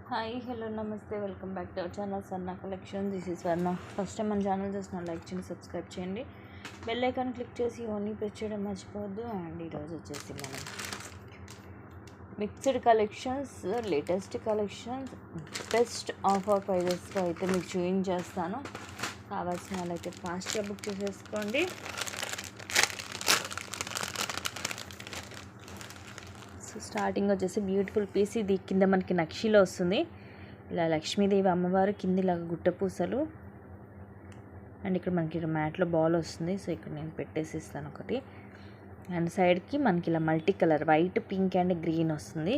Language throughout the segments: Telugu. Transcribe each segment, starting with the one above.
హాయ్ హలో నమస్తే welcome back to our channel Swarna collection. This is Swarna. First time మన ఛానల్ చూసిన లైక్ చేయండి, సబ్స్క్రైబ్ చేయండి, బెల్ ఐకాన్ క్లిక్ చేసి ఓన్లీ ప్రెస్ చేయడం మర్చిపోవద్దు. అండ్ ఈరోజు వచ్చేసి మనం mixed collections, latest collections, best offer ప్రైజెస్లో అయితే మీకు చూపించేస్తాను. కావాల్సిన వాళ్ళైతే ఫాస్ట్గా బుక్ చేసేసుకోండి. సో స్టార్టింగ్ వచ్చేసి బ్యూటిఫుల్ పీస్. ఇది కింద మనకి నక్షిలో వస్తుంది. ఇలా లక్ష్మీదేవి అమ్మవారు కింద ఇలాగ గుట్ట పూసలు, అండ్ ఇక్కడ మనకి మ్యాట్లో బాల్ వస్తుంది. సో ఇక్కడ నేను పెట్టేసి ఇస్తాను ఒకటి. అండ్ సైడ్కి మనకి ఇలా multi colour white, pink and green వస్తుంది.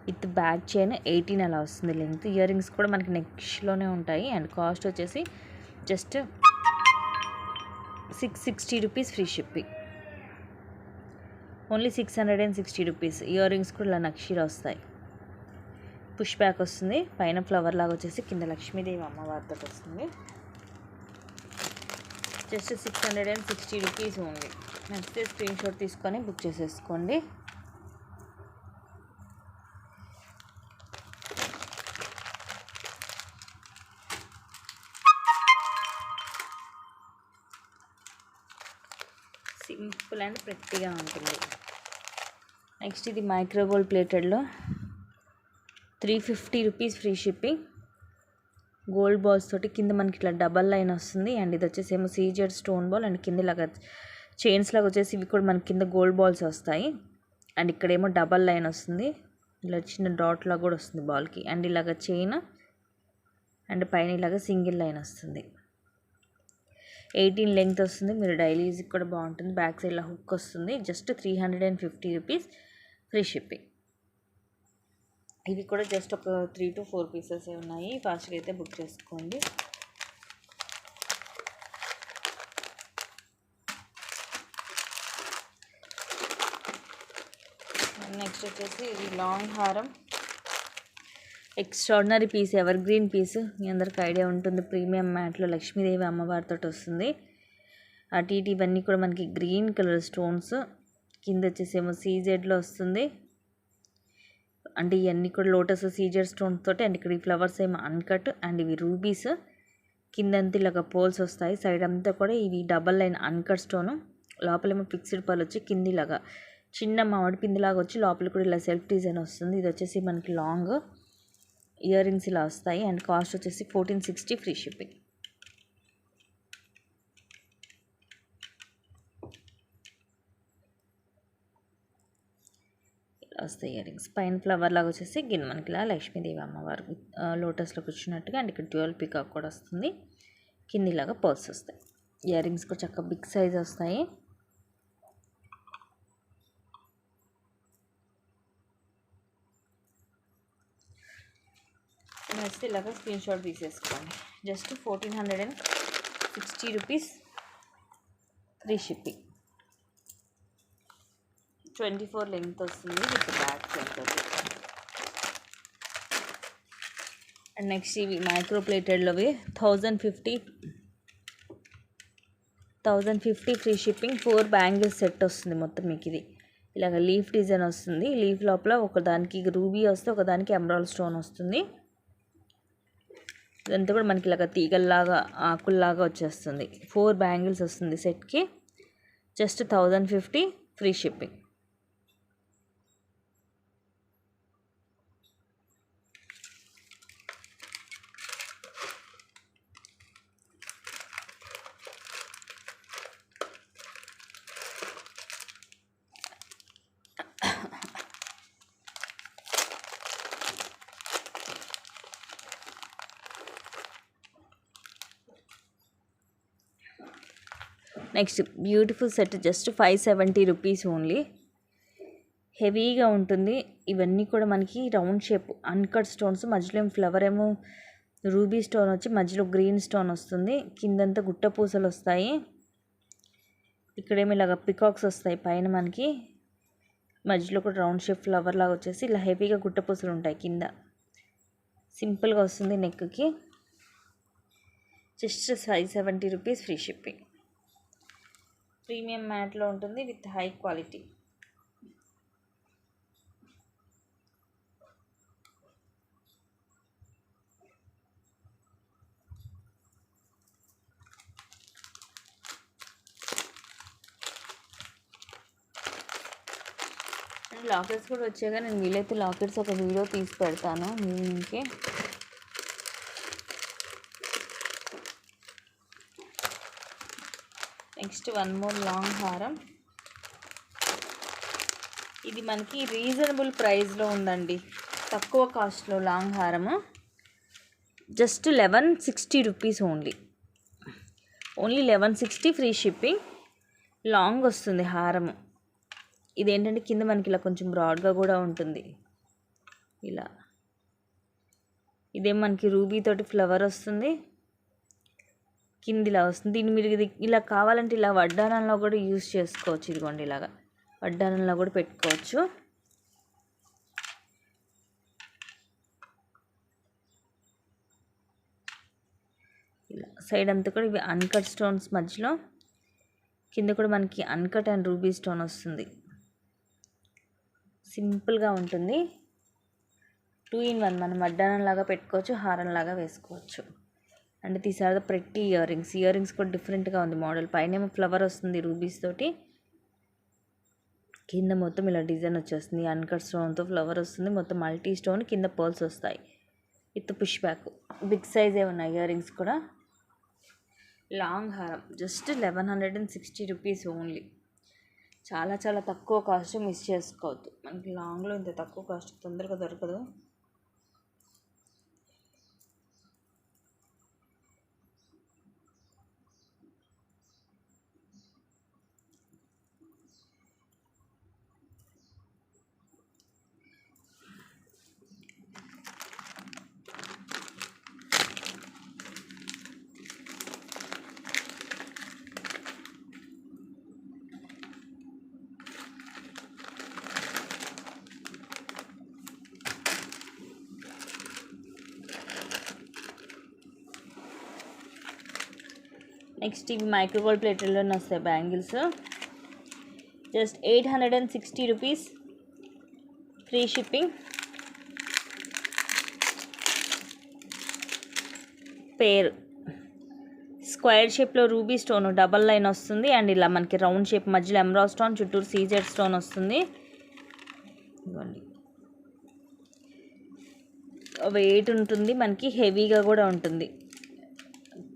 విత్ బ్యాక్ చైన్ 18 అలా వస్తుంది లెంగ్త్. ఇయర్ రింగ్స్ కూడా మనకి నెక్స్ట్లోనే ఉంటాయి. అండ్ కాస్ట్ వచ్చేసి just 660 rupees free shipping. Only 660 rupees. Ear rings కూడా ఇలా నక్షీలో వస్తాయి. పుష్ బ్యాక్ వస్తుంది. పైన ఫ్లవర్ లాగా వచ్చేసి కింద లక్ష్మీదేవి అమ్మవారితో వస్తుంది. Just 660 rupees only. నచ్చితే స్క్రీన్ షాట్ తీసుకొని బుక్ చేసేసుకోండి. సింపుల్ అండ్ ప్రెట్టిగా ఉంటుంది. నెక్స్ట్ ఇది మైక్రోగోల్డ్ ప్లేటెడ్లో 350 rupees free shipping. Gold balls తోటి కింద మనకి ఇట్లా డబల్ లైన్ వస్తుంది. అండ్ ఇది వచ్చేసి ఏమో సీజెడ్ స్టోన్ బాల్. అండ్ కింద ఇలాగ చైన్స్ లాగా వచ్చేసి ఇవి కూడా మనకి కింద గోల్డ్ బాల్స్ వస్తాయి. అండ్ ఇక్కడేమో డబల్ లైన్ వస్తుంది. ఇలా చిన్న డాట్ లాగా కూడా వస్తుంది బాల్కి. అండ్ ఇలాగ చైన్ అండ్ పైన ఇలాగ సింగిల్ లైన్ వస్తుంది. 18 లెంగ్త్ వస్తుంది. మీరు డైలీ యూజ్కి కూడా బాగుంటుంది. బ్యాక్ సైడ్ ఇలా హుక్ వస్తుంది. Just 350 rupees free shipping. ఇవి కూడా జస్ట్ ఒక 3 to 4 పీసెస్ ఉన్నాయి. ఫాస్ట్గా అయితే బుక్ చేసుకోండి. నెక్స్ట్ వచ్చేసి ఇది లాంగ్ హారం, extraordinary piece, evergreen piece. మీ అందరికి ఐడియా ఉంటుంది. ప్రీమియం మ్యాట్లో లక్ష్మీదేవి అమ్మవారితో వస్తుంది. అటు ఇటు ఇవన్నీ కూడా మనకి గ్రీన్ కలర్ స్టోన్స్. కింద వచ్చేసి ఏమో సీజెడ్లో వస్తుంది. అంటే ఇవన్నీ కూడా లోటస్ సీజెడ్ స్టోన్స్ తోటి. అండ్ ఇక్కడ ఈ ఫ్లవర్స్ ఏమో అన్కట్. అండ్ ఇవి రూబీస్. కిందంతా ఇలాగ పోల్స్ వస్తాయి. సైడ్ అంతా కూడా ఇవి డబల్ లైన్ అన్కట్ స్టోను. లోపలేమో ఫిక్స్డ్ పర్ల్ వచ్చి కింద ఇలాగా చిన్న మామిడి పిండిలాగా వచ్చి లోపల కూడా ఇలా సెల్ఫ్ డిజైన్ వస్తుంది. ఇది వచ్చేసి మనకి లాంగ్ ఇయర్ రింగ్స్ ఇలా వస్తాయి. అండ్ కాస్ట్ వచ్చేసి 1460 ఫ్రీ షిప్పింగ్. ఇలా వస్తాయి ఇయర్ రింగ్స్. పైన ఫ్లవర్ లాగా వచ్చేసి గిన్నె మనకి ఇలా లక్ష్మీదేవి అమ్మవారు లోటస్లో కూర్చున్నట్టుగా. అండ్ ఇక్కడ డ్యూయల్ పికాక్ కూడా వస్తుంది. కింద ఇలాగా పర్ల్స్ వస్తాయి. ఇయర్ రింగ్స్ కూడా చక్కగా బిగ్ సైజ్ వస్తాయి. నెక్స్ట్ ఇలాగా స్క్రీన్ షాట్ తీసేసుకోండి. Just 1460 rupees free shipping. 24 length వస్తుంది with back centre. And next ఇవి మైక్రో ప్లేటెడ్లోవి 1050 ఫ్రీ షిప్పింగ్. 4 బ్యాంగిల్స్ సెట్ వస్తుంది మొత్తం మీకు. ఇది ఇలాగ లీఫ్ డిజైన్ వస్తుంది. లీఫ్ లోపల ఒకదానికి రూబీ వస్తే ఒకదానికి ఎమరాల్డ్ స్టోన్ వస్తుంది. ఇదంతా కూడా మనకి ఇలాగ తీగల్లాగా ఆకుల్లాగా వచ్చేస్తుంది. 4 బ్యాంగిల్స్ వస్తుంది సెట్కి. Just 1050 free shipping. Next beautiful set just 570 rupees only. హెవీగా ఉంటుంది. ఇవన్నీ కూడా మనకి రౌండ్ షేప్ అన్కట్ స్టోన్స్. మధ్యలో ఫ్లవర్ ఏమో రూబీ స్టోన్ వచ్చి మధ్యలో గ్రీన్ స్టోన్ వస్తుంది. కిందంతా గుట్ట పూసలు వస్తాయి. ఇక్కడేమో ఇలాగ పికాక్స్ వస్తాయి. పైన మనకి మధ్యలో కూడా రౌండ్ షేప్ ఫ్లవర్ లాగా వచ్చేసి ఇలా హెవీగా గుట్ట పూసలు ఉంటాయి కింద. సింపుల్గా వస్తుంది నెక్కి. Just 570 rupees free shipping. Premium మ్యాట్లో ఉంటుంది విత్ హై క్వాలిటీ. లాకెట్స్ కూడా వచ్చాక నేను వీలైతే లాకెట్స్ ఒక వీడియో తీసి పెడతాను మీకి. నెక్స్ట్ వన్ మోర్ లాంగ్ హారం. ఇది మనకి రీజనబుల్ ప్రైస్లో ఉందండి, తక్కువ కాస్ట్లో లాంగ్ హారము. Just 1160 rupees only 1160 free shipping. Long వస్తుంది హారము. ఇదేంటంటే కింద మనకి ఇలా కొంచెం బ్రాడ్గా కూడా ఉంటుంది ఇలా. ఇదేం మనకి రూబీ తోటి ఫ్లవర్ వస్తుంది, కింద ఇలా వస్తుంది. దీన్ని మీరు ఇది ఇలా కావాలంటే ఇలా వడ్డానంలో కూడా యూజ్ చేసుకోవచ్చు. ఇదిగోండి ఇలాగా వడ్డానంలో కూడా పెట్టుకోవచ్చు. ఇలా సైడ్ అంతా కూడా ఇవి అన్కట్ స్టోన్స్, మధ్యలో కింద కూడా మనకి అన్కట్ అండ్ రూబీ స్టోన్ వస్తుంది. సింపుల్గా ఉంటుంది. 2 in 1 మనం వడ్డానం లాగా పెట్టుకోవచ్చు, హారం లాగా వేసుకోవచ్చు. And these are the pretty earrings. Earrings కూడా డిఫరెంట్గా ఉంది మోడల్. పైన ఫ్లవర్ వస్తుంది రూబీస్ తోటి, కింద మొత్తం ఇలా డిజైన్ వచ్చేస్తుంది. అన్కట్ స్టోన్తో ఫ్లవర్ వస్తుంది, మొత్తం మల్టీ స్టోన్, కింద పర్ల్స్ వస్తాయి విత్ పుష్ బ్యాక్. బిగ్ సైజే ఉన్నాయి ఇయర్ రింగ్స్ కూడా. లాంగ్ హారం జస్ట్ 1160 రూపీస్ ఓన్లీ. చాలా చాలా తక్కువ కాస్ట్, మిస్ చేసుకోవద్దు. మనకి లాంగ్లో ఇంత తక్కువ కాస్ట్ తొందరగా దొరకదు. నెక్స్ట్ ఇవి మైక్రోగోల్డ్ ప్లేటెడ్లోనే వస్తాయి bangles. Just 860 rupees free shipping. పేరు స్క్వేర్ షేప్లో రూబీ స్టోన్ డబల్ లైన్ వస్తుంది. అండ్ ఇలా మనకి రౌండ్ షేప్ మధ్యలో ఎమరాల్డ్ స్టోన్, చుట్టూరు సీజెడ్ స్టోన్ వస్తుంది. ఇవ్వండి, వెయిట్ ఉంటుంది మనకి, హెవీగా కూడా ఉంటుంది.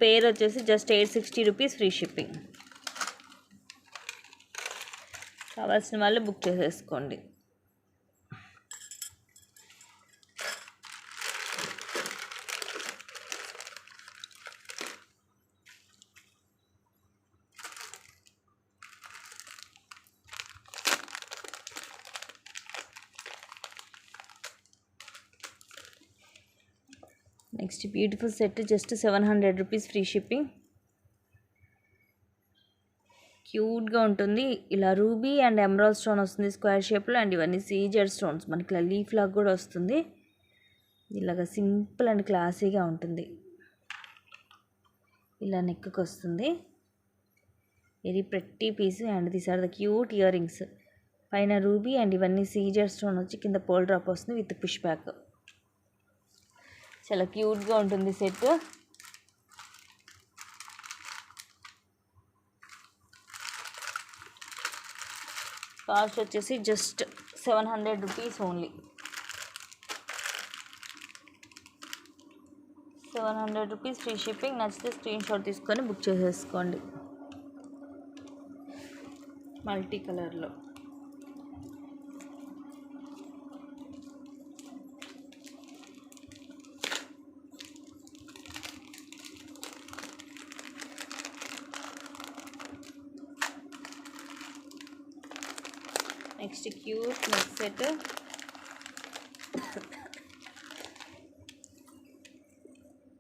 పేరు వచ్చేసి జస్ట్ 860 రూపీస్ ఫ్రీ షిప్పింగ్. కావాల్సిన వాళ్ళు బుక్ చేసేసుకోండి. Next beautiful set just 700 rupees free shipping. క్యూట్గా ఉంటుంది. ఇలా రూబీ అండ్ ఎమరాల్డ్ స్టోన్ వస్తుంది స్క్వేర్ షేప్లో. అండ్ ఇవన్నీ సీజెడ్ స్టోన్స్, మనకి ఇలా లీఫ్ లాగా కూడా వస్తుంది. ఇలాగ సింపుల్ అండ్ క్లాసీగా ఉంటుంది. ఇలా నెక్కి వస్తుంది. Very pretty piece. And these are the cute earrings. పైన రూబీ అండ్ ఇవన్నీ సీజెడ్ స్టోన్ వచ్చి కింద పోల్ డ్రాప్ వస్తుంది విత్ పుష్ బ్యాక్. చాలా క్యూట్గా ఉంటుంది సెట్. కాస్ట్ వచ్చేసి just 700 rupees only. 700 rupees free shipping. నచ్చితే స్క్రీన్ షాట్ తీసుకొని బుక్ చేసేసుకోండి. మల్టీ కలర్లో next cute neck set.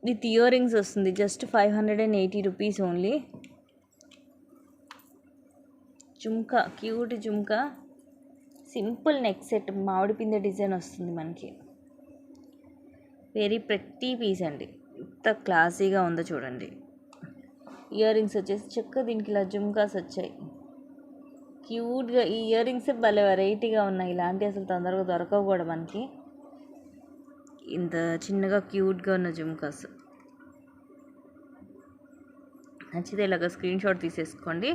With earrings వస్తుంది. Just 580 rupees only. Jhumka, cute jhumka, simple neck set, మామిడి పిందె డిజైన్ వస్తుంది మనకి. వెరీ ప్రెట్టి పీస్ అండి, ఎంత క్లాసీగా ఉందో చూడండి. ఇయర్ రింగ్స్ వచ్చేసి చక్కగా దీనికి ఇలా జుమ్కాస్ వచ్చాయి. క్యూట్గా ఈ ఇయర్ రింగ్స్ భలే వెరైటీగా ఉన్నాయి. ఇలాంటివి అసలు తొందరగా దొరకవు కూడా మనకి. ఇంత చిన్నగా క్యూట్గా ఉన్న జుమ్కాస్. నచ్చితే ఇలాగ స్క్రీన్ షాట్ తీసేసుకోండి.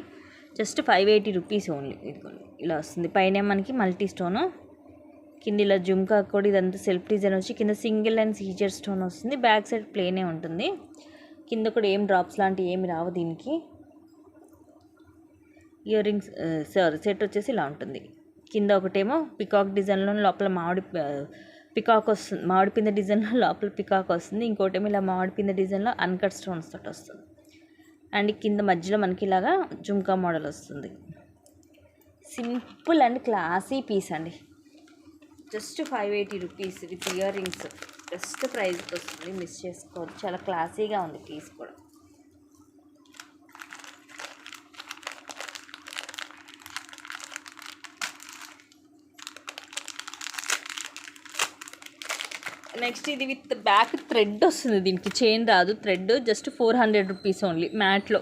Just 580 rupees only. ఇదిగోండి ఇలా వస్తుంది. పైన మనకి మల్టీ స్టోను, కింద ఇలా జుమ్కా కూడా ఇదంతా సెల్ఫ్ డిజైన్ వచ్చి కింద సింగిల్ అండ్ సీజర్ స్టోన్ వస్తుంది. బ్యాక్ సైడ్ ప్లేనే ఉంటుంది. కింద కూడా ఏం డ్రాప్స్ లాంటివి ఏమి రావు దీనికి. ఇయర్ రింగ్స్ సెట్ వచ్చేసి ఇలా ఉంటుంది. కింద ఒకటేమో పికాక్ డిజైన్లో లోపల పికాక్ వస్తుంది, మామిడి పింద డిజైన్లో లోపల పికాక్ వస్తుంది. ఇంకోటేమో ఇలా మామిడి పింద డిజైన్లో అన్కట్ స్టోన్స్ తోటి వస్తుంది. అండ్ కింద మధ్యలో మనకి ఇలాగా జుమ్కా మోడల్ వస్తుంది. సింపుల్ అండ్ క్లాసీ పీస్ అండి. Just 580 rupees with ear rings. Best ప్రైస్కి వస్తుంది, మిస్ చేసుకోవచ్చు. చాలా క్లాసీగా ఉంది పీస్ కూడా. నెక్స్ట్ ఇది విత్ బ్యాక్ థ్రెడ్ వస్తుంది. దీనికి చైన్ రాదు, థ్రెడ్. Just 400 rupees only. మ్యాట్లో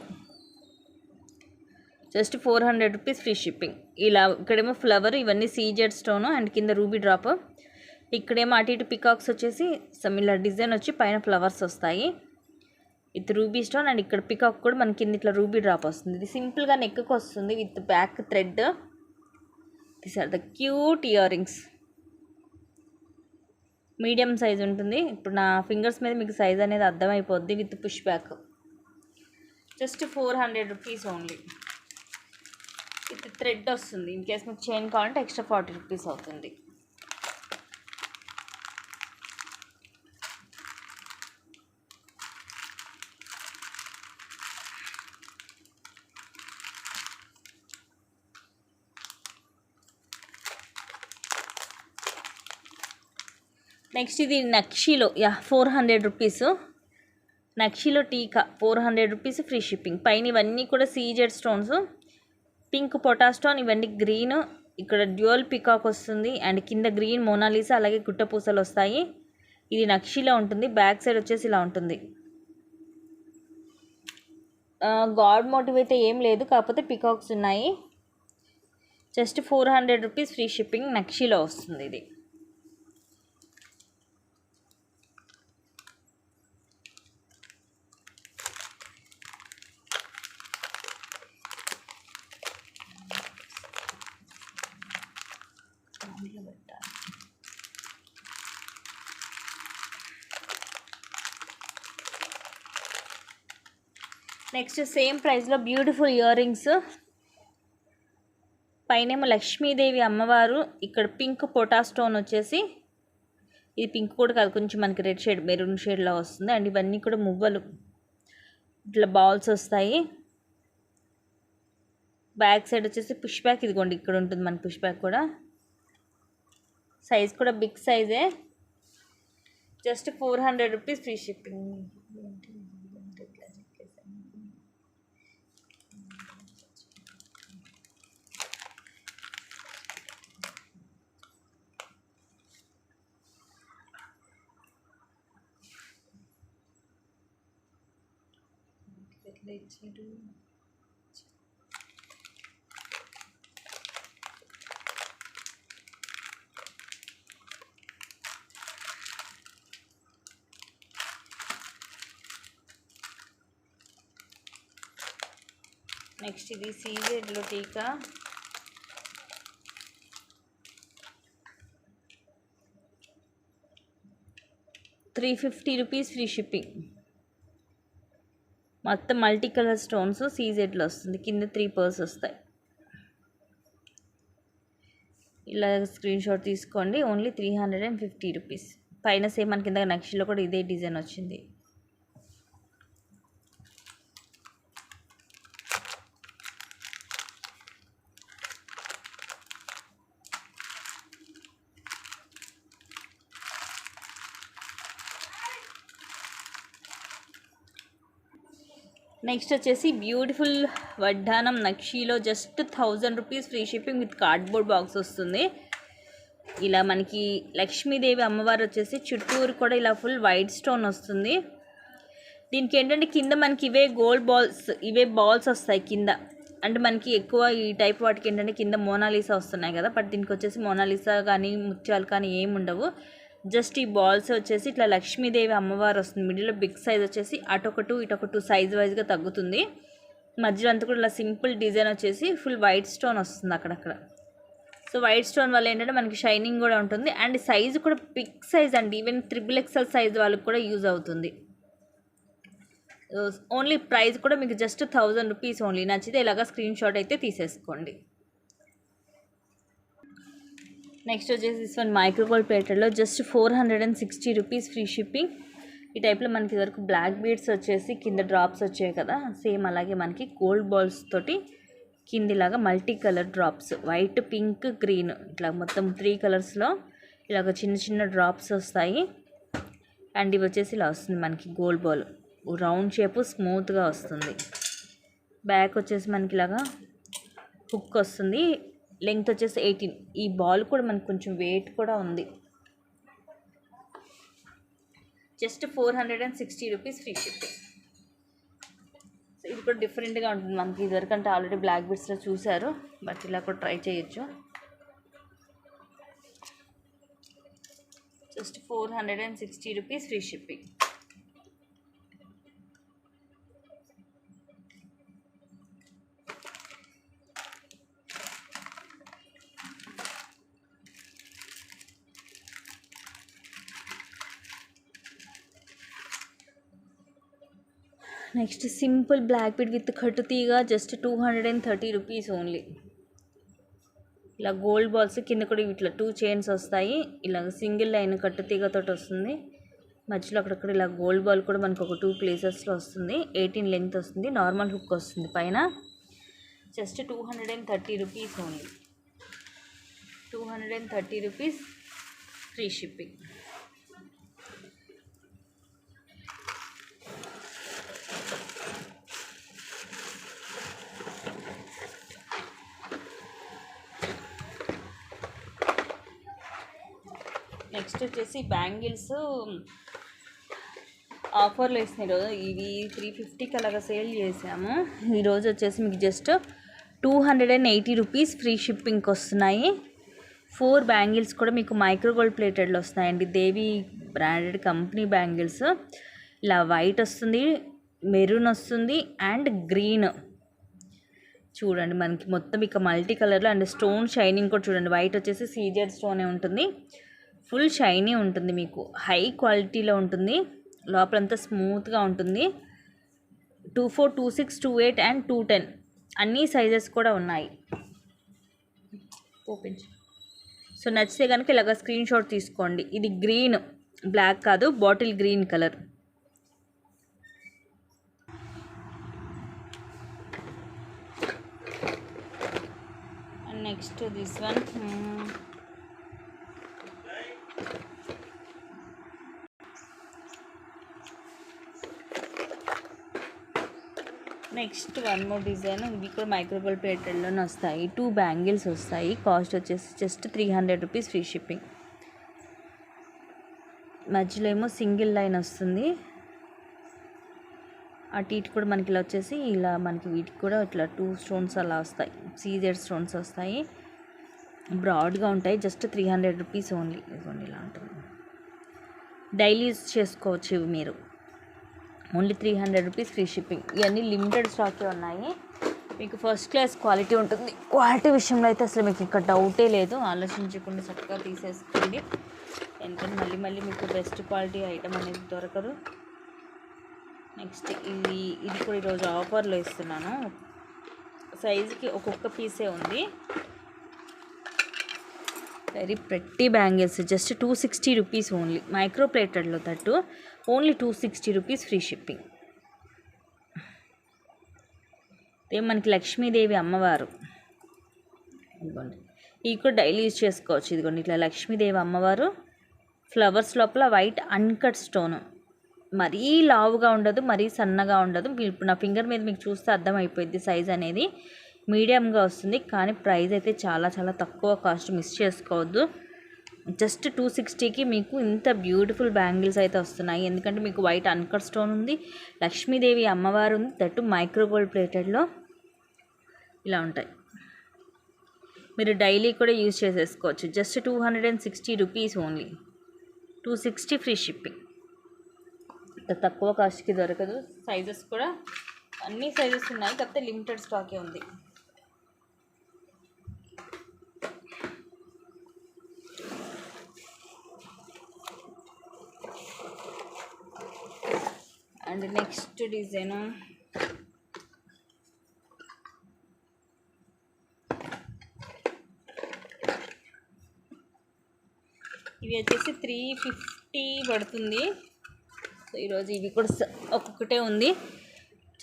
జస్ట్ 400 రూపీస్, ఫ్రీ షిప్పింగ్. ఇలా ఇక్కడేమో ఫ్లవర్, ఇవన్నీ సీజెడ్ స్టోన్ అండ్ కింద రూబీ డ్రాప్. ఇక్కడేమో అటు ఇటు పికాక్స్ వచ్చేసి ఇలా డిజైన్ వచ్చి పైన ఫ్లవర్స్ వస్తాయి. విత్ రూబీ స్టోన్ అండ్ ఇక్కడ పికాక్ కూడా మనకి కింద ఇట్లా రూబీ డ్రాప్ వస్తుంది. ఇది సింపుల్గా నెక్కి వస్తుంది with back thread. These are the cute earrings. Medium size ఉంటుంది. ఇప్పుడు నా ఫింగర్స్ మీద మీకు సైజ్ అనేది అర్థమైపోద్ది. With push back. Just 400 rupees only. With thread వస్తుంది. ఇన్ కేస్ మీకు చైన్ కావాలంటే ఎక్స్ట్రా 40 రూపీస్ అవుతుంది. నెక్స్ట్ ఇది నక్షీలో 400 రూపీస్. నక్షీలో టీకా 400 రూపీస్, ఫ్రీ షిప్పింగ్. పైన ఇవన్నీ కూడా సీజెడ్ స్టోన్స్, పింక్ పొటా స్టోన్, ఇవన్నీ గ్రీన్. ఇక్కడ డ్యూయల్ పికాక్ వస్తుంది అండ్ కింద గ్రీన్ మోనాలిసా, అలాగే గుట్టపూసలు వస్తాయి. ఇది నక్షీలో ఉంటుంది. బ్యాక్ సైడ్ వచ్చేసి ఇలా ఉంటుంది. గాడ్ మోటివ్ అయితే ఏం లేదు, కాకపోతే పికాక్స్ ఉన్నాయి. Just 400 rupees, free shipping. నక్షీలో వస్తుంది ఇది. నెక్స్ట్ సేమ్ ప్రైస్లో బ్యూటిఫుల్ ఇయర్ రింగ్స్. పైనేమో లక్ష్మీదేవి అమ్మవారు, ఇక్కడ పింక్ పొటా స్టోన్ వచ్చేసి, ఇది పింక్ కూడా కాదు, కొంచెం మనకి రెడ్ షేడ్, మెరూన్ షేడ్లో వస్తుంది. అండ్ ఇవన్నీ కూడా మువ్వలు, ఇట్లా బాల్స్ వస్తాయి. బ్యాక్ సైడ్ వచ్చేసి పుష్ బ్యాక్. ఇదిగోండి ఇక్కడ ఉంటుంది మన పుష్ బ్యాక్ కూడా. సైజ్ కూడా బిగ్ సైజే. Just 400 rupees, free shipping. Next ఇది సీజెడ్లో టీకా. $350 రూపీస్, ఫ్రీ షిప్పింగ్. మొత్తం మల్టీ కలర్ స్టోన్స్ సీజెడ్లో వస్తుంది. కింద 3 పర్ల్స్ వస్తాయి. ఇలా స్క్రీన్ షాట్ తీసుకోండి. Only 350 rupees. పైన సేమ్ మన కింద నక్షిలో కూడా ఇదే డిజైన్ వచ్చింది. నెక్స్ట్ వచ్చేసి బ్యూటిఫుల్ వడ్డానం నక్షీలో just 1000 rupees, free shipping with cardboard box వస్తుంది. ఇలా మనకి లక్ష్మీదేవి అమ్మవారు వచ్చేసి చుట్టూరు కూడా ఇలా ఫుల్ వైట్ స్టోన్ వస్తుంది. దీనికి ఏంటంటే కింద మనకి ఇవే గోల్డ్ బాల్స్, ఇవే బాల్స్ వస్తాయి కింద. అంటే మనకి ఎక్కువ ఈ టైప్ వాటికి ఏంటంటే కింద మోనాలిసా వస్తున్నాయి కదా, బట్ దీనికి వచ్చేసి మోనాలిసా కానీ ముత్యాలు కానీ ఏమి ఉండవు. జస్ట్ ఈ బాల్స్ వచ్చేసి ఇట్లా లక్ష్మీదేవి అమ్మవారు వస్తుంది. మిడిల్లో బిగ్ సైజ్ వచ్చేసి అటొకటు ఇటొకటు సైజ్ వైజ్గా తగ్గుతుంది. మధ్యలో అంతా కూడా ఇలా సింపుల్ డిజైన్ వచ్చేసి ఫుల్ వైట్ స్టోన్ వస్తుంది అక్కడక్కడ. సో వైట్ స్టోన్ వల్ల ఏంటంటే మనకి షైనింగ్ కూడా ఉంటుంది అండ్ సైజు కూడా బిగ్ సైజ్ అండి, ఈవెన్ XXL సైజ్ వాళ్ళకి కూడా యూజ్ అవుతుంది. ఓన్లీ ప్రైస్ కూడా మీకు జస్ట్ 1000 రూపీస్ ఓన్లీ. నచ్చితే ఇలాగా స్క్రీన్ షాట్ అయితే తీసేసుకోండి. నెక్స్ట్ వచ్చేసి దిస్ వన్ మైక్రోగోల్డ్ ప్లేటెడ్లో జస్ట్ 460 రూపీస్ ఫ్రీ షిప్పింగ్. ఈ టైప్లో మనకి ఇదివరకు బ్లాక్ బీడ్స్ వచ్చేసి కింద డ్రాప్స్ వచ్చాయి కదా, సేమ్ అలాగే మనకి గోల్డ్ బాల్స్ తోటి కిందిలాగా multi colour drops, white, pink, green, ఇట్లా మొత్తం 3 కలర్స్లో ఇలాగ చిన్న చిన్న డ్రాప్స్ వస్తాయి. అండ్ ఇవి వచ్చేసి ఇలా వస్తుంది మనకి గోల్డ్ బాల్, రౌండ్ షేపు, స్మూత్గా వస్తుంది. బ్యాక్ వచ్చేసి మనకి ఇలాగా హుక్ వస్తుంది, లెంగ్త్ వచ్చేసి 18. ఈ బాల్ కూడా మనకు కొంచెం వెయిట్ కూడా ఉంది. Just 460 rupees free shipping. So ఇది కూడా డిఫరెంట్గా ఉంటుంది మనకి. ఇదివరకు అంటే ఆల్రెడీ బ్లాక్ బీడ్స్లో చూసారు, బట్ ఇలా కూడా ట్రై చేయొచ్చు. Just 460 rupees free shipping. Next simple black bead with కట్టు తీగ, జస్ట్ 230 రూపీస్ ఓన్లీ. ఇలా గోల్డ్ బాల్స్ కింద కూడా ఇట్లా 2 చైన్స్ వస్తాయి. ఇలా సింగిల్ లైన్ కట్టు తీగతో వస్తుంది. మధ్యలో అక్కడక్కడ ఇలా గోల్డ్ బాల్ కూడా మనకు ఒక 2 ప్లేసెస్లో వస్తుంది. 18 లెంగ్త్ వస్తుంది. నార్మల్ హుక్ వస్తుంది పైన. Just 230 rupees only. 230 rupees free shipping. Next వచ్చేసి బ్యాంగిల్స్ ఆఫర్లో వేసినాయి ఈరోజు. ఇవి 350కి అలాగా సేల్ చేసాము. ఈరోజు వచ్చేసి మీకు జస్ట్ 280 రూపీస్ ఫ్రీ షిప్పింగ్కి వస్తున్నాయి. 4 బ్యాంగిల్స్ కూడా మీకు మైక్రోగోల్డ్ ప్లేటెడ్లో వస్తున్నాయండి. దేవి బ్రాండెడ్ కంపెనీ బ్యాంగిల్స్. ఇలా వైట్ వస్తుంది, మెరూన్ వస్తుంది అండ్ గ్రీన్. చూడండి మనకి మొత్తం ఇక మల్టీ కలర్లో అండ్ స్టోన్ షైనింగ్ కూడా చూడండి. వైట్ వచ్చేసి సీజెడ్ స్టోనే ఉంటుంది, ఫుల్ షైనీ ఉంటుంది, మీకు హై క్వాలిటీలో ఉంటుంది. లోపలంతా స్మూత్గా ఉంటుంది. 24, 26, 28 అండ్ 210 అన్ని సైజెస్ కూడా ఉన్నాయి. ఓపెన్. సో నచ్చితే కనుక ఇలాగ స్క్రీన్ షాట్ తీసుకోండి. ఇది గ్రీన్, బ్లాక్ కాదు, bottle green colour. And next this one next one more design. ఇవి కూడా మైక్రోగోల్డ్ ప్లేటెడ్లోనే వస్తాయి. 2 బ్యాంగిల్స్ వస్తాయి. కాస్ట్ వచ్చేసి జస్ట్ 300 రూపీస్ ఫ్రీ షిప్పింగ్. మధ్యలో ఏమో సింగిల్ లైన్ వస్తుంది. అటు ఇటు కూడా మనకి ఇలా వచ్చేసి ఇలా మనకి వీటికి కూడా ఇట్లా 2 స్టోన్స్ అలా వస్తాయి. సీజెడ్ స్టోన్స్ వస్తాయి, బ్రాడ్గా ఉంటాయి. Just 300 rupees only. ఇదిగోండి ఇలా ఉంటుంది. డైలీ యూజ్ చేసుకోవచ్చు ఇవి మీరు. Only 300 rupees free shipping. ఇవన్నీ లిమిటెడ్ స్టాకే ఉన్నాయి. మీకు ఫస్ట్ క్లాస్ క్వాలిటీ ఉంటుంది. క్వాలిటీ విషయంలో అయితే అసలు మీకు ఇక్కడ డౌటే లేదు. ఆలోచించకుండా చక్కగా తీసేసుకోండి, ఎందుకంటే మళ్ళీ మళ్ళీ మీకు బెస్ట్ క్వాలిటీ ఐటమ్ అనేది దొరకదు. నెక్స్ట్ ఇది కూడా ఈరోజు ఆఫర్లో ఇస్తున్నాను. సైజుకి ఒక్కొక్క పీసే ఉంది. Very pretty bangles. Just 260 rupees only. Micro ప్లేటెడ్లో తట్టు ఓన్లీ 260 రూపీస్ ఫ్రీ షిప్పింగ్. ఇదే మనకి లక్ష్మీదేవి అమ్మవారు. ఇదిగోండి, ఇవి కూడా డైలీ యూజ్ చేసుకోవచ్చు. ఇదిగోండి ఇట్లా లక్ష్మీదేవి అమ్మవారు, ఫ్లవర్స్ లోపల వైట్ అన్కట్ స్టోన్. మరీ లావుగా ఉండదు, మరీ సన్నగా ఉండదు. ఇప్పుడు నా ఫింగర్ మీద మీకు చూస్తే అర్థమైపోయింది సైజ్ అనేది. మీడియంగా వస్తుంది, కానీ ప్రైస్ అయితే చాలా చాలా తక్కువ కాస్ట్. మిస్ చేసుకోవద్దు. జస్ట్ 260కి మీకు ఇంత బ్యూటిఫుల్ బ్యాంగిల్స్ అయితే వస్తున్నాయి. ఎందుకంటే మీకు వైట్ అన్కట్ స్టోన్ ఉంది, లక్ష్మీదేవి అమ్మవారు ఉంది, దట్టు మైక్రోగోల్డ్ ప్లేటెడ్లో ఇలా ఉంటాయి. మీరు డైలీ కూడా యూజ్ చేసేసుకోవచ్చు. Just 260 rupees only. 260 free shipping. తక్కువ కాస్ట్కి దొరకదు. సైజెస్ కూడా అన్ని సైజెస్ ఉన్నాయి, కాకపోతే లిమిటెడ్ స్టాకే ఉంది. అండ్ నెక్స్ట్ డిజైను ఇవి వచ్చేసి 350 పడుతుంది. సో ఈరోజు ఇవి కూడా ఒక్కొక్కటే ఉంది,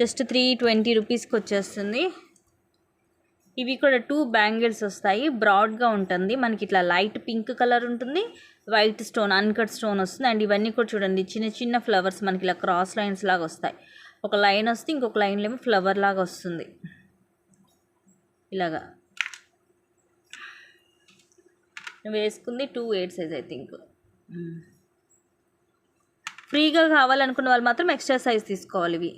జస్ట్ 320 రూపీస్కి వచ్చేస్తుంది. ఇవి కూడా 2 బ్యాంగిల్స్ వస్తాయి, బ్రాడ్గా ఉంటుంది మనకి, ఇట్లా లైట్ పింక్ కలర్ ఉంటుంది, వైట్ స్టోన్ అన్కట్ స్టోన్ వస్తుంది. అండ్ ఇవన్నీ కూడా చూడండి చిన్న చిన్న ఫ్లవర్స్ మనకి ఇలా క్రాస్ లైన్స్ లాగా వస్తాయి. ఒక లైన్ వస్తే ఇంకొక లైన్లో ఏమో ఫ్లవర్ లాగా వస్తుంది ఇలాగా. వేసుకుంది 2/8 సైజ్ ఐ థింక్. ఫ్రీగా కావాలనుకున్న వాళ్ళు మాత్రం ఎక్స్ట్రా సైజ్ తీసుకోవాలి. ఇవి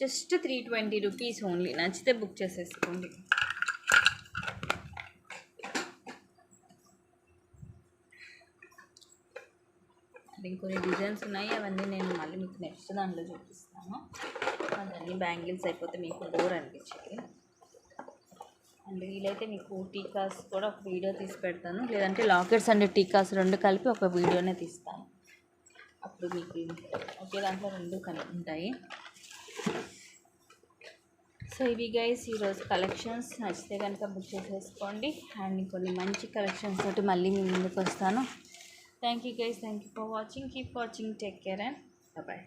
జస్ట్ 320 రూపీస్ ఓన్లీ. నచ్చితే బుక్ చేసేసుకోండి. ఇంకొన్ని డిజైన్స్ ఉన్నాయి, అవన్నీ నేను మళ్ళీ మీకు నెక్స్ట్ దాంట్లో చూపిస్తాను. అవన్నీ బ్యాంగిల్స్ అయిపోతే మీకు బోర్ అనిపించేది. అండ్ వీలైతే మీకు టీకాస్ కూడా ఒక వీడియో తీసి పెడతాను, లేదంటే లాకెట్స్ అండ్ టీకాస్ రెండు కలిపి ఒక వీడియోనే తీస్తాను. అప్పుడు మీకు ఒకే దాంట్లో రెండు ఉంటాయి. సో ఇవి గైస్ ఈరోజు కలెక్షన్స్. నచ్చితే కనుక బుక్ చేసేసుకోండి. అండ్ కొన్ని మంచి కలెక్షన్స్ తోటి మళ్ళీ మీ ముందుకు వస్తాను. Thank you guys, thank you for watching. Keep watching, take care and bye.